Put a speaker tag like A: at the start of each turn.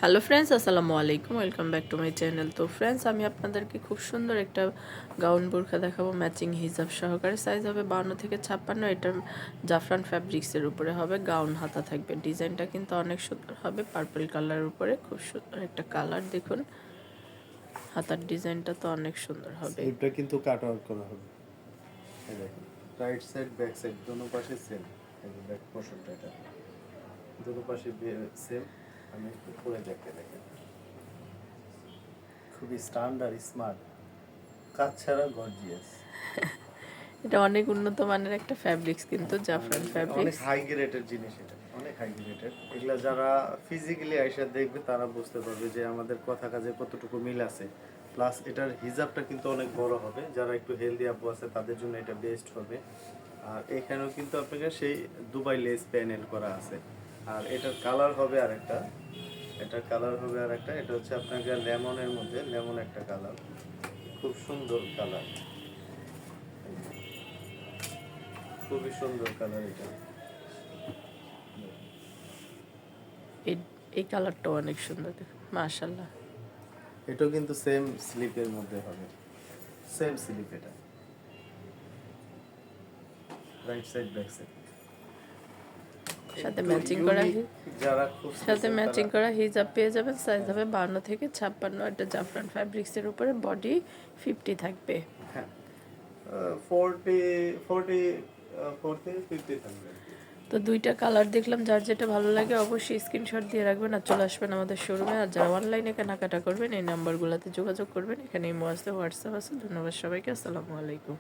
A: Hello friends, আসসালামু আলাইকুম, welcome back to my channel. তো ফ্রেন্ডস, আমি আপনাদেরকে খুব সুন্দর একটা গাউন বোরখা দেখাবো ম্যাচিং হিজাব সহকারে। সাইজ হবে 52 থেকে 56। এটা জাফরান ফ্যাব্রিক্সের উপরে হবে, গাউন হাতা থাকবে। ডিজাইনটা কিন্তু অনেক সুন্দর হবে, পার্পল কালারের উপরে। খুব সুন্দর একটা কালার, দেখুন হাতার ডিজাইনটা তো অনেক সুন্দর হবে।
B: এটা কিন্তু কাট আউট করা হবে। এই দেখুন, রাইট সাইড ব্যাক সাইড দুটো পাশে সেম। এই যে ব্যাক পোরশনটা, এটা দুটো পাশে সেম। আমি একটু পরে দেখে দেখেন, খুবই স্ট্যান্ডার্ড স্মার্ট, কাজ ছাড়া গর্জিয়াস।
A: এটা অনেক উন্নত মানের একটা ফ্যাব্রিক্স, কিন্তু জাফরান
B: অনেক
A: ফ্যাব্রিক্স।
B: হাই গ্রেডের জিনিস, এটা অনেক হাই গ্রেডের। এগুলা যারা ফিজিক্যালি আইসা দেখবে তারা বুঝতে পারবে যে আমাদের কথা কাজে কতটুকু মিল আছে। প্লাস এটার হিজাবটা কিন্তু অনেক বড় হবে, যারা একটু হেলদি আপু আছে তাদের জন্য এটা বেস্ট হবে। আর এখানেও কিন্তু আপনাকে সেই দুবাই লেস প্যানেল করা আছে। আর এটার কালার হবে আরেকটা, এটার কালার হবে আরেকটা। এটা হচ্ছে আপনাকে লেমনের মধ্যে, লেমন একটা কালার, খুব সুন্দর কালার, খুবই সুন্দর কালার এটা।
A: এই এই কালারটাও অনেক সুন্দর, দেখুন মাশাআল্লাহ।
B: এটাও কিন্তু সেম স্লিপের মধ্যে হবে, সেম স্লিপ। এটা রাইট সাইড ব্যাক সাইড
A: সাথে ম্যাচিং করা
B: যারা
A: সাথে
B: খুঁজতেছেন
A: ম্যাচিং
B: তারা,
A: করা হিজাব পেয়ে যাবেন। সাইজ হবে 52 থেকে 56। এটা জাফরান ফ্যাব্রিক্সের উপরে, বডি 50 থাকবে।
B: হ্যাঁ 40 থাকবে।
A: তো দুইটা কালার দেখলাম, যার যেটা ভালো লাগে অবশ্যই স্ক্রিনশট দিয়ে রাখবেন আর চলে আসবেন আমাদের শোরুমে। আর যারা অনলাইনে কেনাকাটা করবেন এই নাম্বারগুলোতে যোগাযোগ করবেন। এখানে ইমো আছে, হোয়াটসঅ্যাপ আছে। ধন্যবাদ সবাইকে, আসসালামু আলাইকুম।